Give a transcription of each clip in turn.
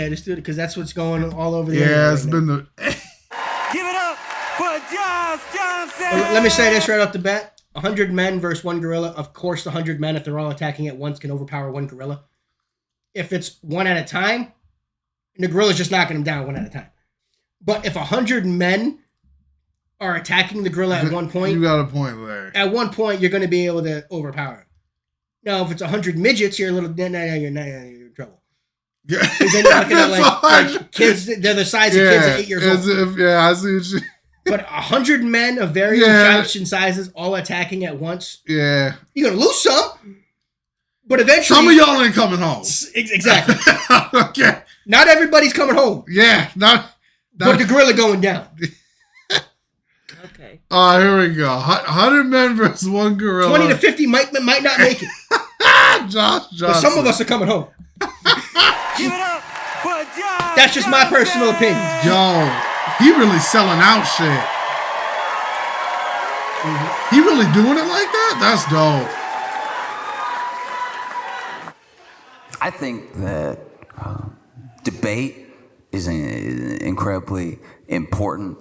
Yeah, just do it because that's what's going all over the Yeah, it's been the. Give it up for Josh Johnson. Well, let me say this right off the bat: 100 men versus one gorilla. Of course, the 100 men, if they're all attacking at once, can overpower one gorilla. If it's one at a time, the gorilla's just knocking them down one at a time. But if 100 men are attacking the gorilla at one point, you got a point there. At one point, you're going to be able to overpower it. Now, if it's 100 midgets, you're a little. You're in trouble. Yeah, then you're looking at like kids. They're the size of kids at 8 years old. I see what you. But 100 men of varying shapes and sizes all attacking at once. Yeah, you're gonna lose some, but eventually some of y'all ain't coming home. Exactly. Okay. Not everybody's coming home. Yeah, not but the gorilla going down. Okay. All right, here we go. 100 men versus one gorilla. 20 to 50 might not make it. Josh Johnson. But some of us are coming home. Give it up for Josh. That's just my personal opinion. Yo, he really selling out shit. Mm-hmm. He really doing it like that? That's dope. I think that debate is incredibly important.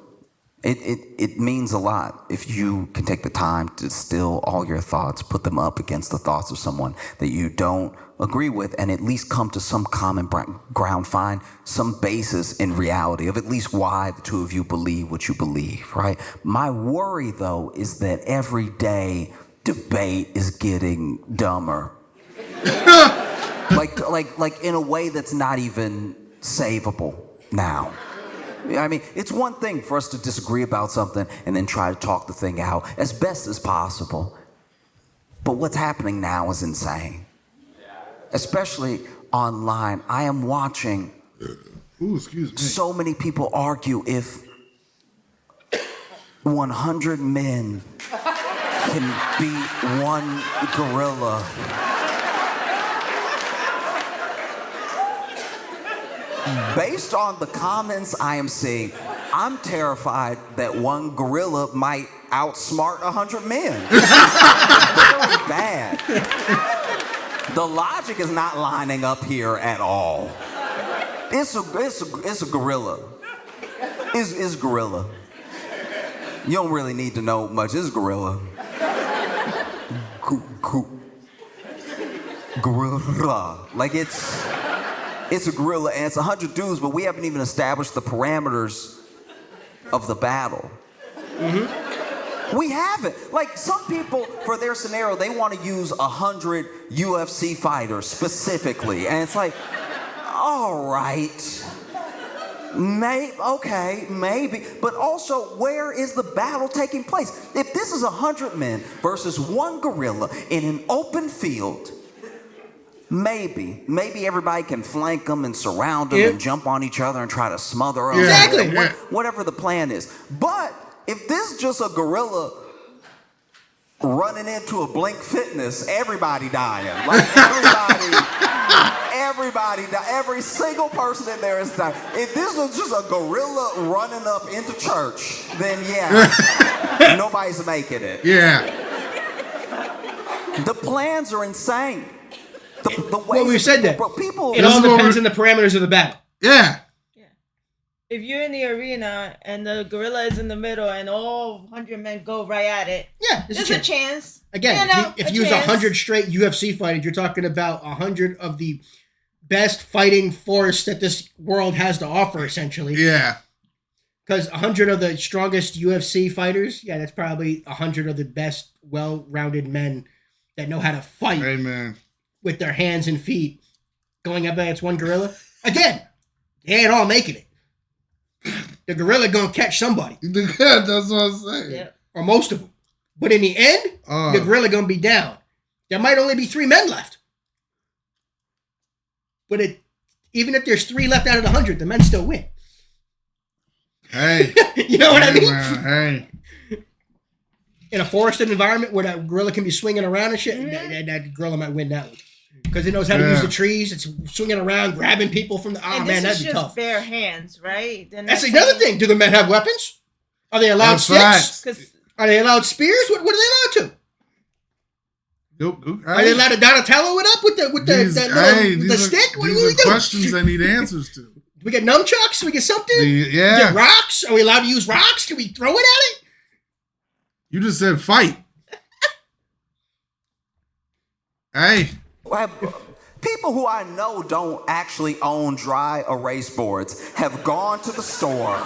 It means a lot if you can take the time to distill all your thoughts, put them up against the thoughts of someone that you don't agree with, and at least come to some common ground, find some basis in reality of at least why the two of you believe what you believe, right? My worry, though, is that every day debate is getting dumber. like in a way that's not even savable now. I mean, it's one thing for us to disagree about something and then try to talk the thing out as best as possible. But what's happening now is insane. Especially online. I am watching so many people argue if 100 men can beat one gorilla. Based on the comments I am seeing, I'm terrified that one gorilla might outsmart 100 men. Very bad. The logic is not lining up here at all. It's a gorilla. It's gorilla. You don't really need to know much. It's gorilla. Gorilla. Like it's a gorilla, and it's 100 dudes, but we haven't even established the parameters of the battle. Mm-hmm. We haven't. Like, some people, for their scenario, they want to use 100 UFC fighters specifically. And it's like, all right. Okay, maybe. But also, where is the battle taking place? If this is 100 men versus one gorilla in an open field, maybe everybody can flank them and surround them and jump on each other and try to smother them. Exactly. Whatever the plan is. But if this is just a gorilla running into a Blink Fitness, everybody dying. Like everybody die. Every single person in there is dying. If this was just a gorilla running up into church, then yeah, nobody's making it. Yeah. The plans are insane. Well, we've said that. People, it all depends on the parameters of the battle. Yeah. If you're in the arena and the gorilla is in the middle and all 100 men go right at it, there's a chance. Again, if you use 100 straight UFC fighters, you're talking about 100 of the best fighting force that this world has to offer, essentially. Yeah. Because 100 of the strongest UFC fighters, that's probably 100 of the best, well-rounded men that know how to fight. Amen. With their hands and feet, going up against one gorilla. Again, they ain't all making it. The gorilla gonna catch somebody. Yeah, that's what I'm saying. Yep. Or most of them. But in the end, the gorilla gonna be down. There might only be 3 men left. But even if there's 3 left out of the 100, the men still win. Hey. You know what I mean? Man, hey. In a forested environment where that gorilla can be swinging around and shit, that gorilla might win that one. Because it knows how to use the trees. It's swinging around, grabbing people from the... Oh, man, that'd be tough. This is just bare hands, right? That's another thing. Do the men have weapons? Are they allowed sticks? Are they allowed spears? What are they allowed to? Are they allowed to Donatello it up with the stick? What do we do? Questions I need answers to. Do we get nunchucks? Do we get something? Yeah. Get rocks? Are we allowed to use rocks? Can we throw it at it? You just said fight. Hey. People who I know don't actually own dry erase boards have gone to the store.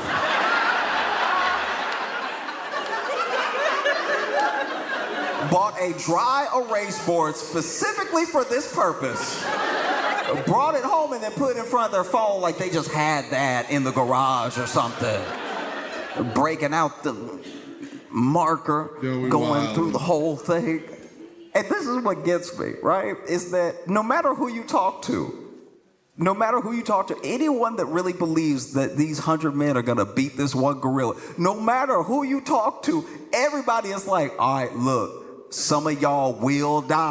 Bought a dry erase board specifically for this purpose. Brought it home and then put it in front of their phone like they just had that in the garage or something. Breaking out the marker, going through the whole thing. And this is what gets me, right? Is that no matter who you talk to, anyone that really believes that these 100 men are gonna beat this one gorilla, no matter who you talk to, everybody is like, all right, look, some of y'all will die.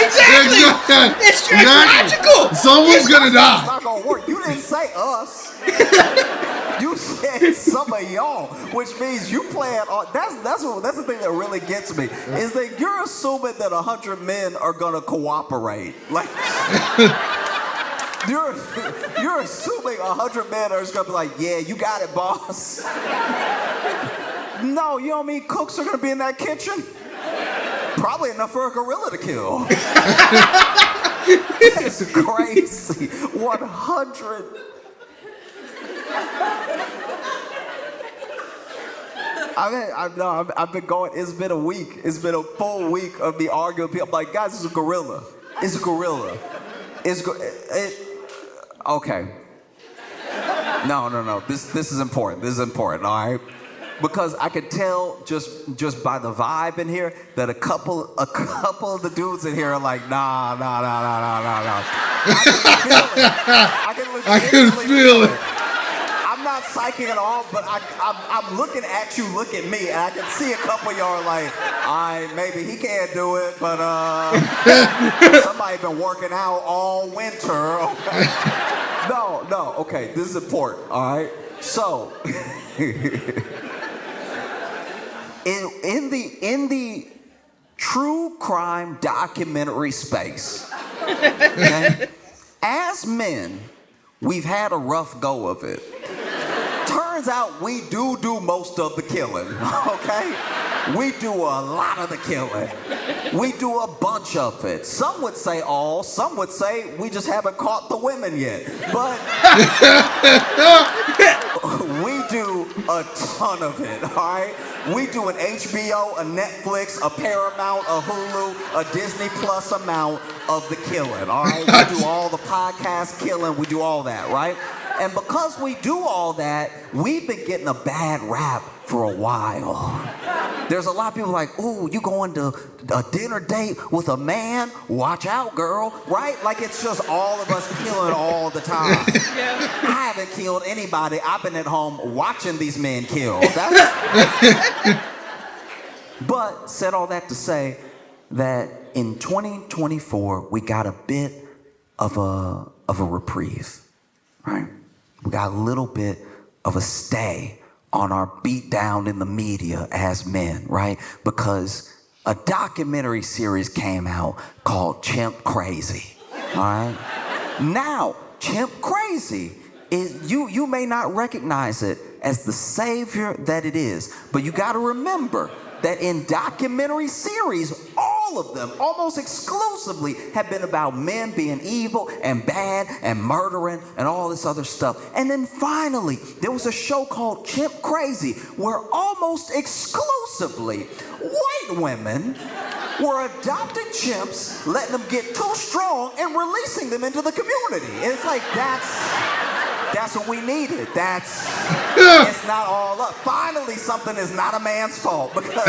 Exactly. It's logical. Someone's gonna die. It's not gonna work. You didn't say us. You said some of y'all, which means you plan on. That's the thing that really gets me is that you're assuming that 100 men are gonna cooperate. Like you're assuming 100 men are just gonna be like, yeah, you got it, boss. No, you know how many cooks are gonna be in that kitchen? Probably enough for a gorilla to kill. That's crazy. 100. I've been going. It's been a week. It's been a full week of me arguing with people. I'm like, guys, it's a gorilla. It's a gorilla. Okay. No. This is important. This is important. All right. Because I could tell just by the vibe in here that a couple of the dudes in here are like, nah. I can feel it. I'm not psyching at all, but I'm looking at you, look at me, and I can see a couple of y'all are like, maybe he can't do it, but somebody been working out all winter. No, okay, this is important, all right? So, in the true crime documentary space, okay, as men, we've had a rough go of it. Turns out we do most of the killing, okay? We do a lot of the killing. We do a bunch of it. Some would say all, some would say we just haven't caught the women yet. But we do a ton of it, all right? We do an HBO, a Netflix, a Paramount, a Hulu, a Disney Plus amount of the killing, all right? We do all the podcast killing, we do all that, right? And because we do all that, we've been getting a bad rap for a while. There's a lot of people like, ooh, you going to a dinner date with a man? Watch out, girl, right? Like it's just all of us killing all the time. Yeah. I haven't killed anybody. I've been at home watching these men kill. But said all that to say that in 2024, we got a bit of a reprieve, right? We got a little bit of a stay on our beat down in the media as men, right? Because a documentary series came out called Chimp Crazy, all right? Now, Chimp Crazy is, you may not recognize it as the savior that it is, but you gotta remember that in documentary series, all of them, almost exclusively, have been about men being evil and bad and murdering and all this other stuff. And then finally, there was a show called Chimp Crazy, where almost exclusively white women were adopting chimps, letting them get too strong, and releasing them into the community. It's like, that's what we needed. It's not all up. Finally, something is not a man's fault, because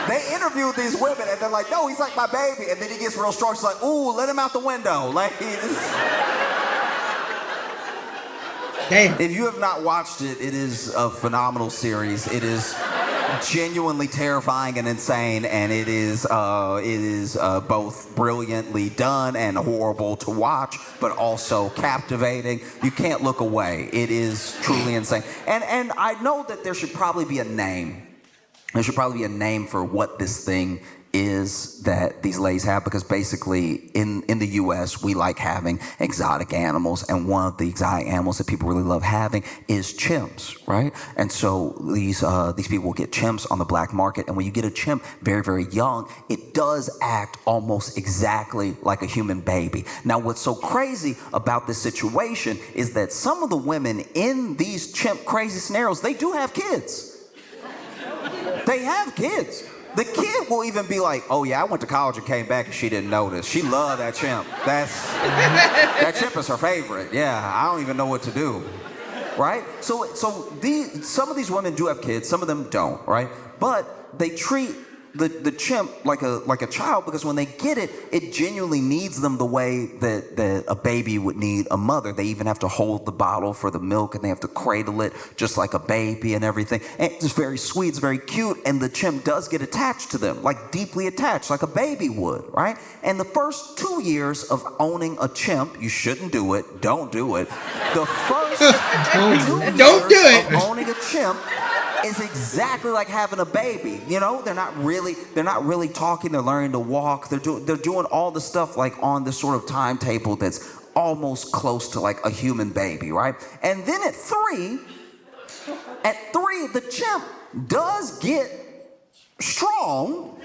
they interviewed these women and they're like, no, he's like my baby. And then he gets real strong. She's like, ooh, let him out the window. Like, damn. If you have not watched it, it is a phenomenal series. It is genuinely terrifying and insane, and it is both brilliantly done and horrible to watch, but also captivating. You can't look away. It is truly insane. And I know that there should probably be a name. There should probably be a name for what this thing is that these ladies have, because basically in the U.S. we like having exotic animals, and one of the exotic animals that people really love having is chimps, right? And so these people will get chimps on the black market, and when you get a chimp very, very young, it does act almost exactly like a human baby. Now, what's so crazy about this situation is that some of the women in these chimp crazy scenarios, they do have kids. They have kids. The kid will even be like, oh yeah, I went to college and came back and she didn't notice. She loved that chimp. That chimp is her favorite. Yeah, I don't even know what to do. Right? So some of these women do have kids, some of them don't, right? But they treat the chimp like a child, because when they get it, it genuinely needs them the way that a baby would need a mother. They even have to hold the bottle for the milk, and they have to cradle it just like a baby and everything. And it's very sweet, it's very cute, and the chimp does get attached to them, like deeply attached, like a baby would, right? And the first 2 years of owning a chimp, you shouldn't do it, don't do it. The first 2 years of owning a chimp is exactly like having a baby. You know, they're not really talking, they're learning to walk, they're doing all the stuff like on this sort of timetable that's almost close to like a human baby, right? And then at three, the chimp does get strong,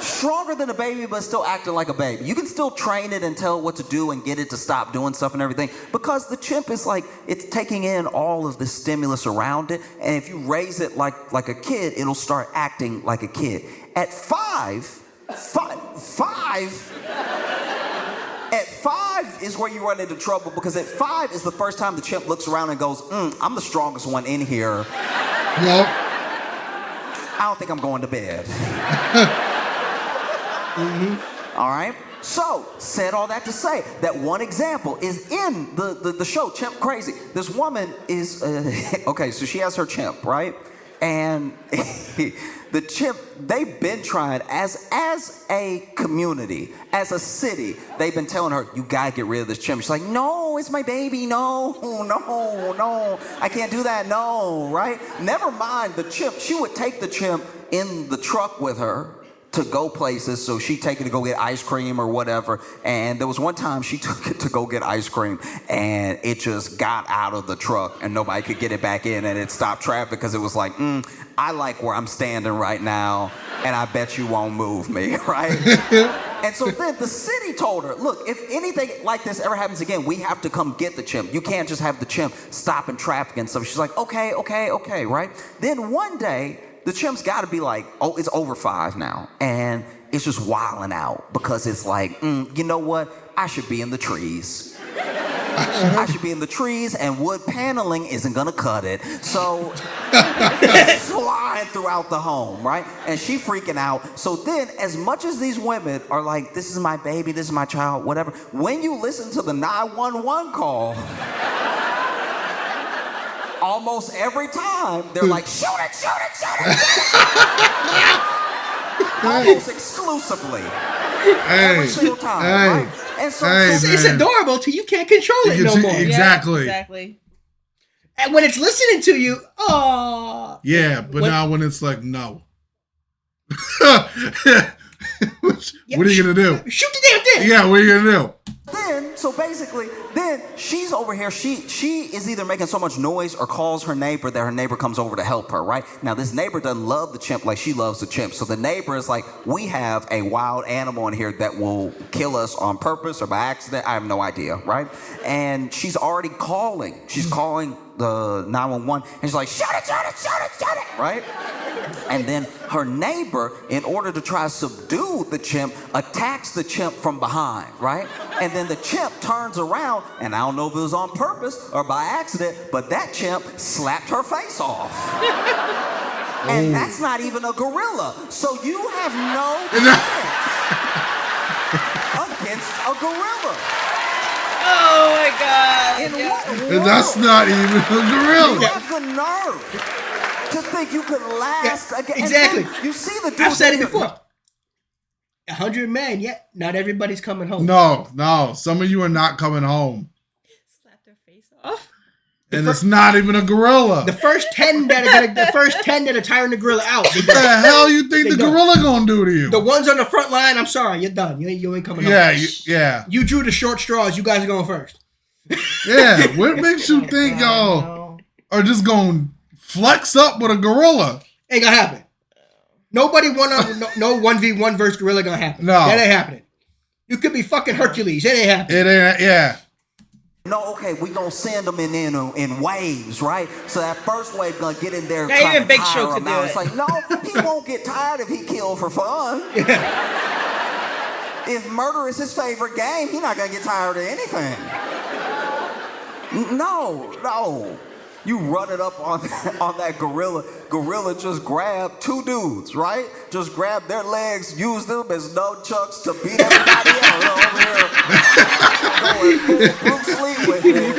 stronger than a baby, but still acting like a baby. You can still train it and tell what to do and get it to stop doing stuff and everything, because the chimp is like, it's taking in all of the stimulus around it, and if you raise it like a kid, it'll start acting like a kid. At five is where you run into trouble, because at 5 is the first time the chimp looks around and goes, I'm the strongest one in here. Nope. I don't think I'm going to bed. All right? So, said all that to say that one example is in the show, Chimp Crazy. This woman is, okay, so she has her chimp, right? And the chimp, they've been trying, as a community, as a city, they've been telling her, you gotta get rid of this chimp. She's like, no, it's my baby, no, I can't do that, no, right? Never mind the chimp. She would take the chimp in the truck with her to go places, so she'd take it to go get ice cream or whatever. And there was one time she took it to go get ice cream, and it just got out of the truck, and nobody could get it back in, and it stopped traffic because it was like, I like where I'm standing right now, and I bet you won't move me, right? And so then the city told her, look, if anything like this ever happens again, we have to come get the chimp. You can't just have the chimp stop in traffic and stuff. She's like, okay, right? Then one day, the chimp's got to be like, oh, it's over 5 now. And it's just wilding out, because it's like, you know what? I should be in the trees. I should be in the trees, and wood paneling isn't going to cut it. So it's flying throughout the home, right? And she freaking out. So then, as much as these women are like, this is my baby, this is my child, whatever, when you listen to the 911 call, almost every time, they're like, shoot it. Almost exclusively. Every single time, right? And so it's adorable till you can't control it no more. Exactly. Yeah, exactly. And when it's listening to you, oh. Yeah, but now when it's like, no. What are you going to do? Shoot the damn thing. Yeah, what are you going to do? So basically, then she's over here. She is either making so much noise or calls her neighbor that her neighbor comes over to help her, right? Now, this neighbor doesn't love the chimp like she loves the chimp. So the neighbor is like, we have a wild animal in here that will kill us on purpose or by accident. I have no idea, right? And she's already calling. She's calling the 911, and she's like, shut it, right? And then her neighbor, in order to try to subdue the chimp, attacks the chimp from behind, right? And then the chimp turns around, and I don't know if it was on purpose or by accident, but that chimp slapped her face off. And that's not even a gorilla. So you have no chance against a gorilla. Oh my God. In what world? That's not even a gorilla. You have the nerve to think you could last again. Exactly. You see the dude. I've said it before. 100 men, yet not everybody's coming home. No. Some of you are not coming home. Slapped her face off. And it's not even a gorilla. The first 10 that are tiring the gorilla out. What the hell you think the gorilla gonna do to you? The ones on the front line, I'm sorry, you're done. You ain't coming up. Yeah. You drew the short straws. You guys are going first. Yeah. What makes you think y'all are just going to flex up with a gorilla? Ain't gonna happen. Nobody no 1v1 versus gorilla gonna happen. No. That ain't happening. You could be fucking Hercules. It ain't happening. It ain't, yeah. No, okay, we gonna send them in waves, right? So that first wave gonna get in there. Not even Big Show could do it. It's like, no, he won't get tired if he killed for fun. If murder is his favorite game, he's not gonna get tired of anything. No. You run it up on that gorilla. Gorilla just grab two dudes, right? Just grab their legs, use them as nunchucks to beat everybody else over here. Going Bruce Lee with it.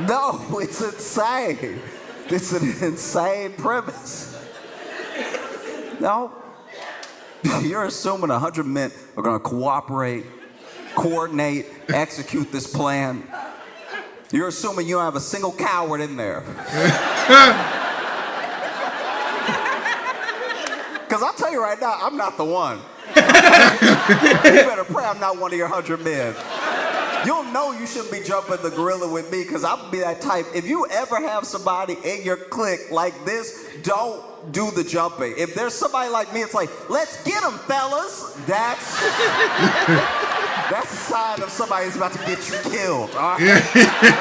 No, it's insane. It's an insane premise. No. You're assuming 100 men are going to cooperate, coordinate, execute this plan. You're assuming you don't have a single coward in there. Because I'll tell you right now, I'm not the one. You better pray I'm not one of your 100 men. You'll know you shouldn't be jumping the gorilla with me because I'll be that type. If you ever have somebody in your clique like this, don't do the jumping. If there's somebody like me, it's like, let's get them, fellas. That's a sign of somebody who's about to get you killed. All right?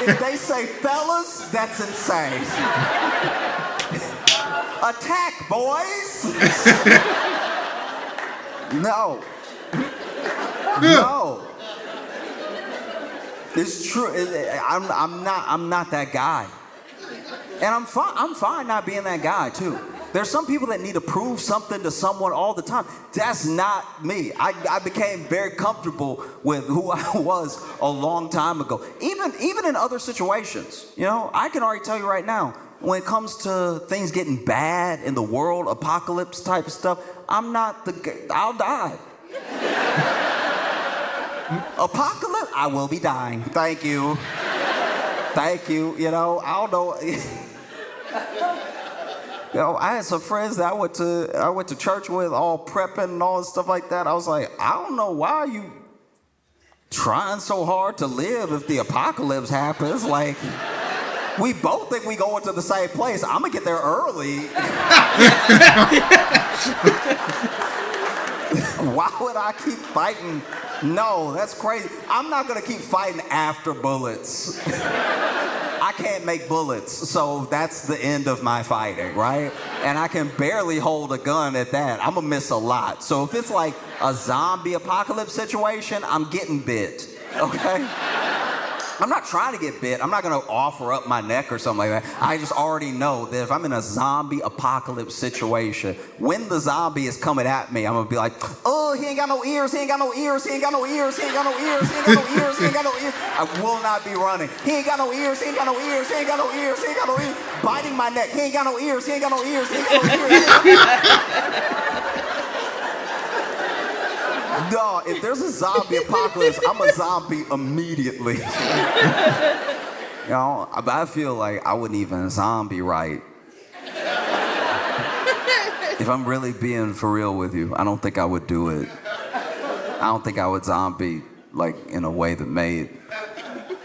If they say fellas, that's insane. Attack, boys. No. It's true. I'm not that guy. And I'm fine not being that guy too. There's some people that need to prove something to someone all the time. That's not me. I became very comfortable with who I was a long time ago. Even in other situations. You know, I can already tell you right now, when it comes to things getting bad in the world, apocalypse type of stuff, I'll die. Apocalypse, I will be dying. Thank you. You know, I don't know. You know, I had some friends that I went to church with, all prepping and all this stuff like that. I was like, I don't know why are you trying so hard to live if the apocalypse happens. Like, we both think we going to the same place. I'm gonna get there early. Why would I keep fighting? No, that's crazy. I'm not gonna keep fighting after bullets. I can't make bullets, so that's the end of my fighting, right? And I can barely hold a gun at that. I'm gonna miss a lot. So if it's like a zombie apocalypse situation, I'm getting bit, okay? I'm not trying to get bit. I'm not gonna offer up my neck or something like that. I just already know that if I'm in a zombie apocalypse situation, when the zombie is coming at me, I'm gonna be like, oh, he ain't got no ears, he ain't got no ears, he ain't got no ears, he ain't got no ears, he ain't got no ears, he ain't got no ears. I will not be running. He ain't got no ears, he ain't got no ears, he ain't got no ears, he ain't got no ears. Biting my neck, he ain't got no ears, he ain't got no ears, he ain't got no ears. No, if there's a zombie apocalypse, I'm a zombie immediately. You know, I feel like I wouldn't even zombie right. If I'm really being for real with you, I don't think I would do it. I don't think I would zombie like in a way that made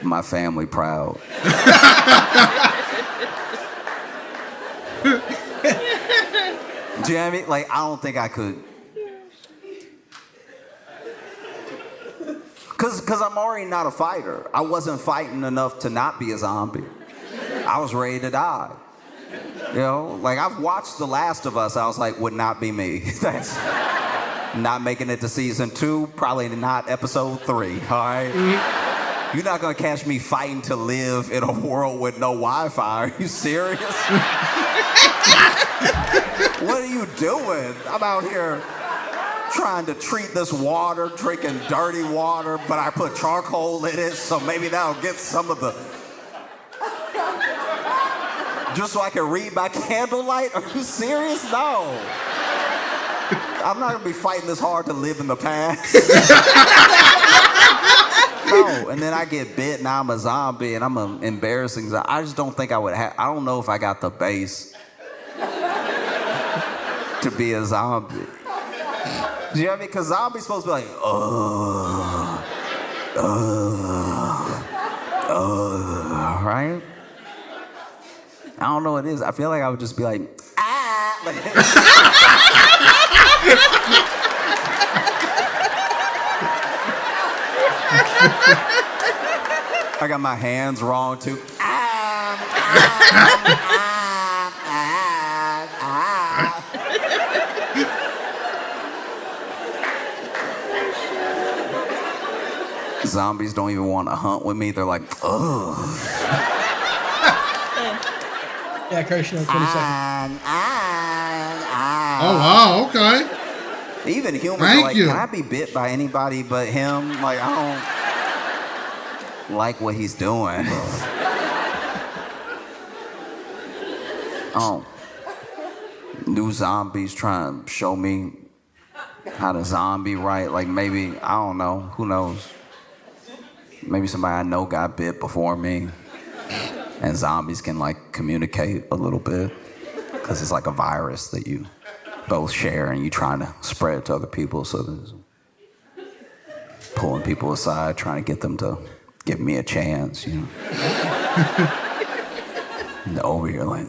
my family proud. Do you know what I mean? Like, I don't think I could. Because I'm already not a fighter. I wasn't fighting enough to not be a zombie. I was ready to die. You know, like I've watched The Last of Us. I was like, would not be me. That's not making it to season 2, probably not episode 3, all right? Mm-hmm. You're not gonna catch me fighting to live in a world with no Wi-Fi. Are you serious? What are you doing? I'm out here trying to treat this water, drinking dirty water, but I put charcoal in it, so maybe that'll get some of the... Just so I can read by candlelight? Are you serious? No. I'm not gonna be fighting this hard to live in the past. No, and then I get bit, now I'm a zombie, and I'm an embarrassing zombie. I just don't think I would have. I don't know if I got the base to be a zombie. Do you know what I mean? Because zombies supposed to be like, right? I don't know what it is. I feel like I would just be like, ah. Like, I got my hands wrong too. Zombies don't even want to hunt with me. They're like, ugh. Yeah, Kirsch, 20 seconds. Oh, wow, okay. Even humans Thank are like, you. can I be bit by anybody but him? Like, I don't like what he's doing. Oh. New zombies trying to show me how to zombie right. Like, maybe, I don't know. Who knows? Maybe somebody I know got bit before me. And zombies can, like, communicate a little bit. Because it's like a virus that you both share and you trying to spread to other people. So there's pulling people aside, trying to get them to give me a chance, you know. And over here like,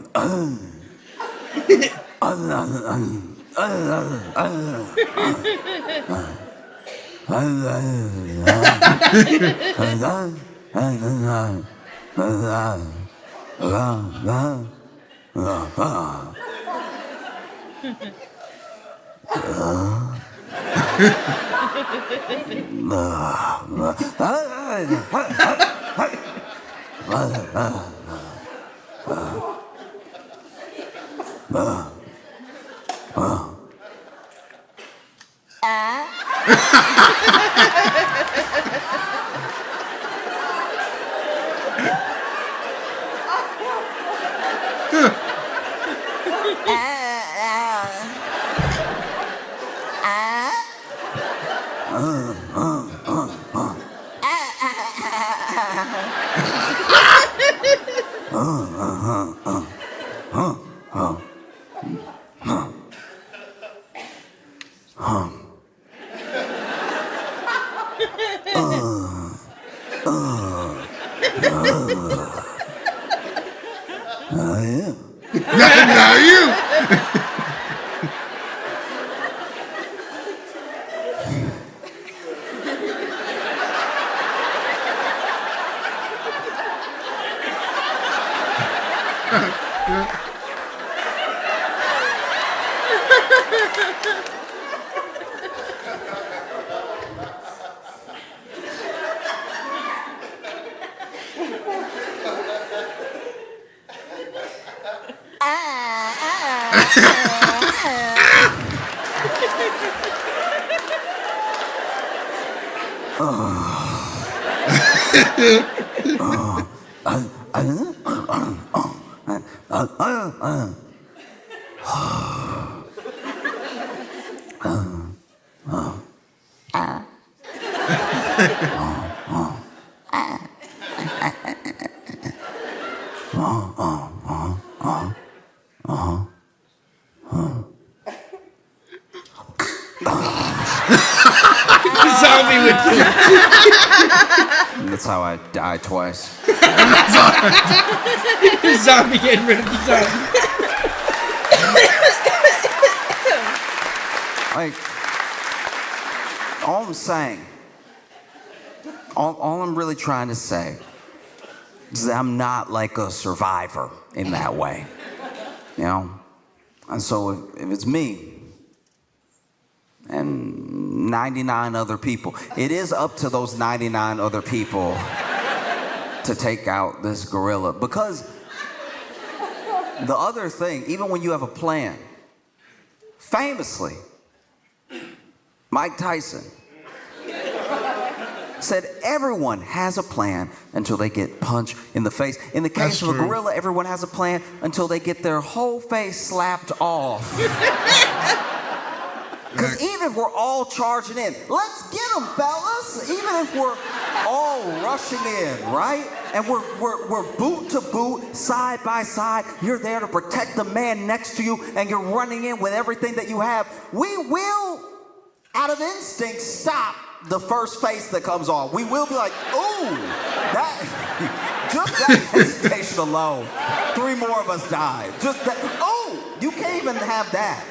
Now you. Zombie with that's how I died twice. zombie getting rid of the zombie. Like, all I'm saying, all I'm really trying to say is that I'm not like a survivor in that way, you know? And so if it's me and 99 other people, it is up to those 99 other people to take out this gorilla. Because the other thing, even when you have a plan, famously, Mike Tyson said everyone has a plan until they get punched in the face. In the case That's of a true. gorilla, everyone has a plan until they get their whole face slapped off. Because even if we're all charging in, let's get them, fellas. Even if we're all rushing in, right? And we're boot to boot, side by side. You're there to protect the man next to you, and you're running in with everything that you have. We will, out of instinct, stop the first face that comes on. We will be like, ooh, that, just that hesitation alone, 3 more of us died. Just that, oh, you can't even have that.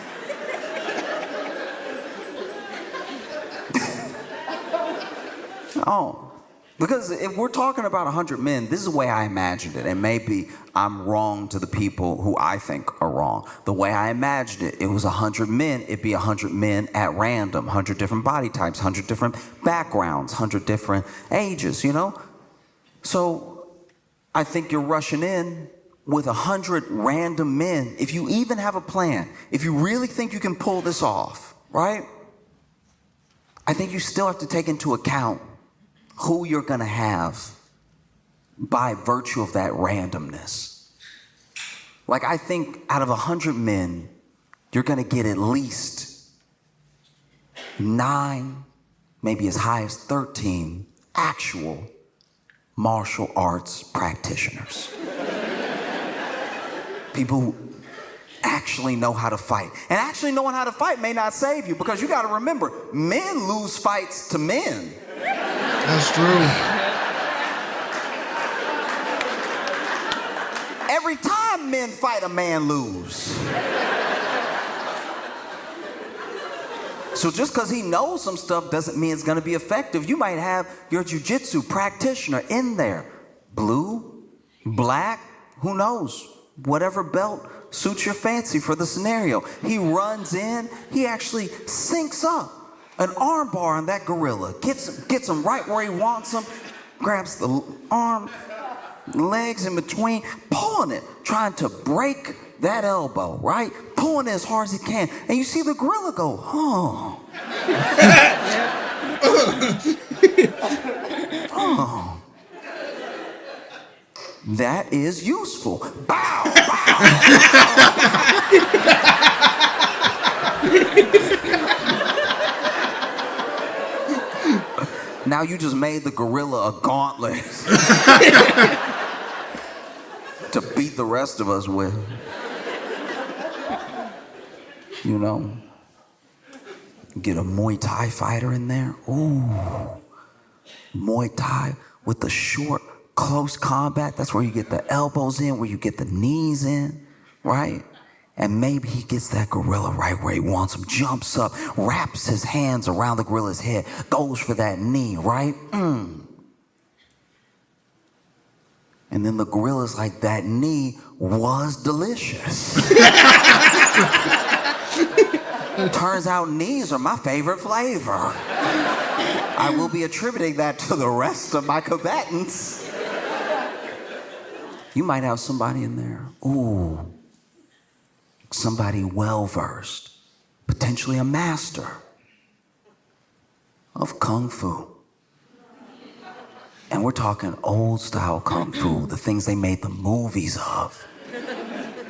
Oh, because if we're talking about 100 men, this is the way I imagined it. And maybe I'm wrong to the people who I think are wrong. The way I imagined it, it was 100 men. It'd be 100 men at random, 100 different body types, 100 different backgrounds, 100 different ages, you know? So I think you're rushing in with 100 random men. If you even have a plan, if you really think you can pull this off, right? I think you still have to take into account who you're going to have by virtue of that randomness. Like, I think out of 100 men, you're going to get at least 9, maybe as high as 13 actual martial arts practitioners. People who actually know how to fight. And actually knowing how to fight may not save you, because you got to remember, men lose fights to men. That's true. Every time men fight, a man lose. So just because he knows some stuff doesn't mean it's going to be effective. You might have your jiu-jitsu practitioner in there. Blue, black, who knows? Whatever belt suits your fancy for the scenario. He runs in, he actually syncs up an arm bar on that gorilla, gets him right where he wants him, grabs the arm, legs in between, pulling it, trying to break that elbow, right? Pulling it as hard as he can. And you see the gorilla go, oh. Oh. That is useful. Bow, bow, Now you just made the gorilla a gauntlet to beat the rest of us with. You know? Get a Muay Thai fighter in there. Ooh. Muay Thai with the short, close combat. That's where you get the elbows in, where you get the knees in, right? And maybe he gets that gorilla right where he wants him, jumps up, wraps his hands around the gorilla's head, goes for that knee, right? And then the gorilla's like, that knee was delicious. Turns out knees are my favorite flavor. I will be attributing that to the rest of my combatants. You might have somebody in there. Ooh. Somebody well-versed, potentially a master of Kung Fu. And we're talking old-style Kung Fu, the things they made the movies of,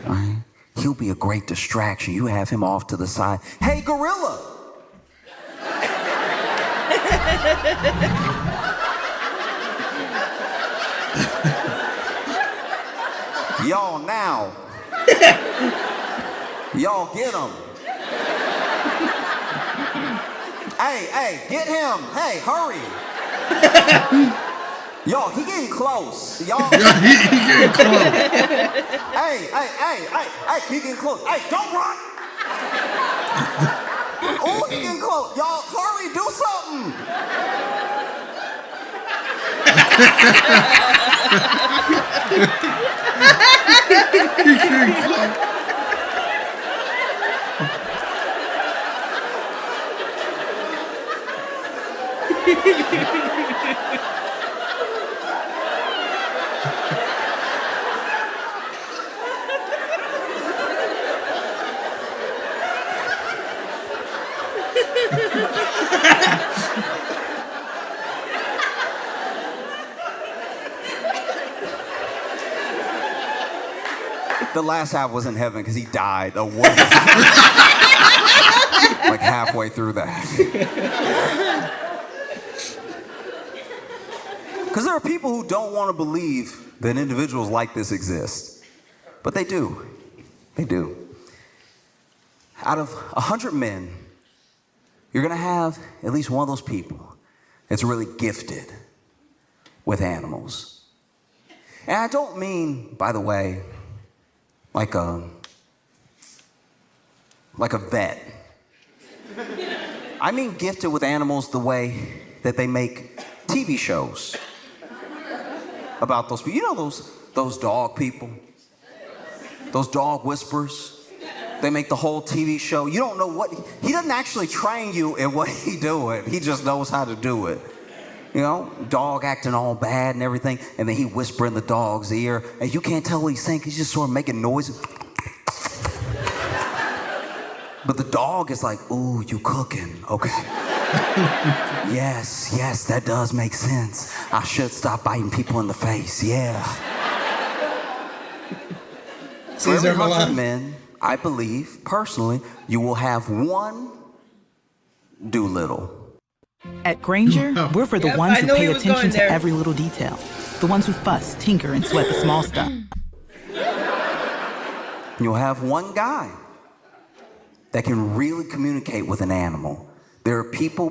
right? He'll be a great distraction. You have him off to the side. Hey, gorilla! Y'all now. Y'all get him. Hey, get him. Hey, hurry. Y'all, he getting close. Y'all. He getting close. Hey, he getting close. Hey, don't run. Oh, he getting close. Y'all, hurry, do something. He getting close. The last half was in heaven because he died. The worst. like halfway through that. Because there are people who don't want to believe that individuals like this exist. But they do. They do. Out of 100 men, you're going to have at least one of those people that's really gifted with animals. And I don't mean, by the way, like a vet. I mean gifted with animals the way that they make TV shows about those people. You know those dog people? Those dog whisperers? They make the whole TV show. You don't know what... He doesn't actually train you in what he doing. He just knows how to do it. You know, dog acting all bad and everything, and then he whisper in the dog's ear, and you can't tell what he's saying. He's just sort of making noises. But the dog is like, ooh, you cooking. Okay. Yes, that does make sense. I should stop biting people in the face. Yeah. For every 100 men, I believe, personally, you will have one Doolittle. At Granger, we're for the ones I who know pay he was attention going to there. every little detail. The ones who fuss, tinker, and sweat the small stuff. You'll have one guy that can really communicate with an animal. There are people,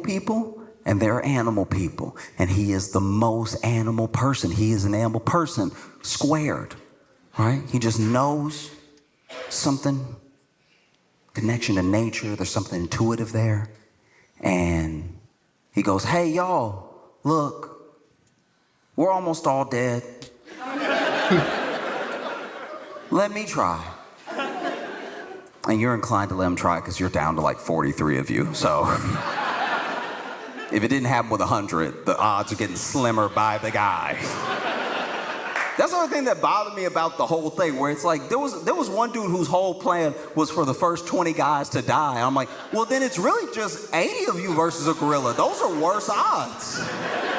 and there are animal people. And he is the most animal person. He is an animal person squared, right? He just knows something, connection to nature. There's something intuitive there. And he goes, hey, y'all, look, we're almost all dead. Let me try. And you're inclined to let him try because you're down to like 43 of you. So if it didn't happen with 100, the odds are getting slimmer by the guy. That's the only thing that bothered me about the whole thing, where it's like, there was one dude whose whole plan was for the first 20 guys to die. I'm like, well, then it's really just 80 of you versus a gorilla. Those are worse odds.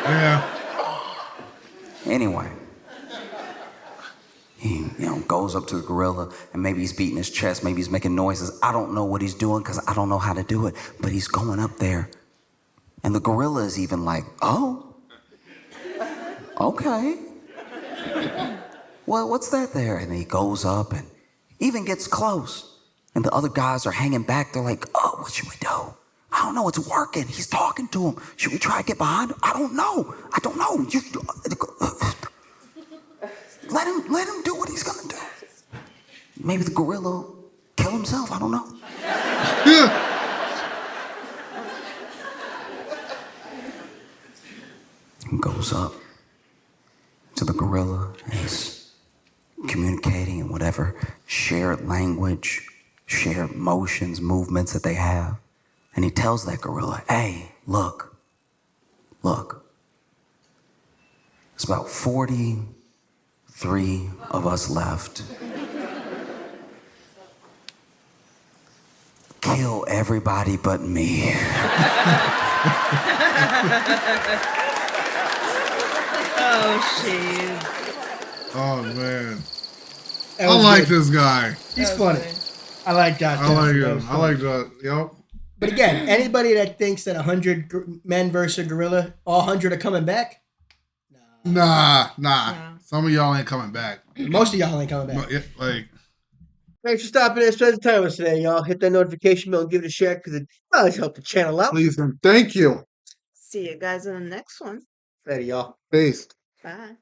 Yeah. Anyway, he goes up to the gorilla, and maybe he's beating his chest, maybe he's making noises. I don't know what he's doing because I don't know how to do it, but he's going up there. And the gorilla is even like, oh, okay. Well, what's that there? And he goes up and even gets close. And the other guys are hanging back. They're like, oh, what should we do? I don't know. It's working. He's talking to him. Should we try to get behind him? I don't know. Let him do what he's going to do. Maybe the gorilla will kill himself. I don't know. He goes up to the gorilla, and he's communicating in whatever shared language, shared motions, movements that they have. And he tells that gorilla, hey, look. It's about 43 of us left. Kill everybody but me. Oh, shit. Oh, man. That I was like good. this guy. He's funny. I like Josh. I like Johnson. That him. was I funny. like that. Yep. But again, anybody that thinks that 100 men versus a gorilla, all 100 are coming back, Nah. Nah. Some of y'all ain't coming back. most of y'all ain't coming back. But, yeah, like, Thanks for stopping in and spending time with us today, y'all. Hit that notification bell and give it a share because it does help the channel out. please and thank you. See you guys in the next one. Ready, y'all. Peace. Bye.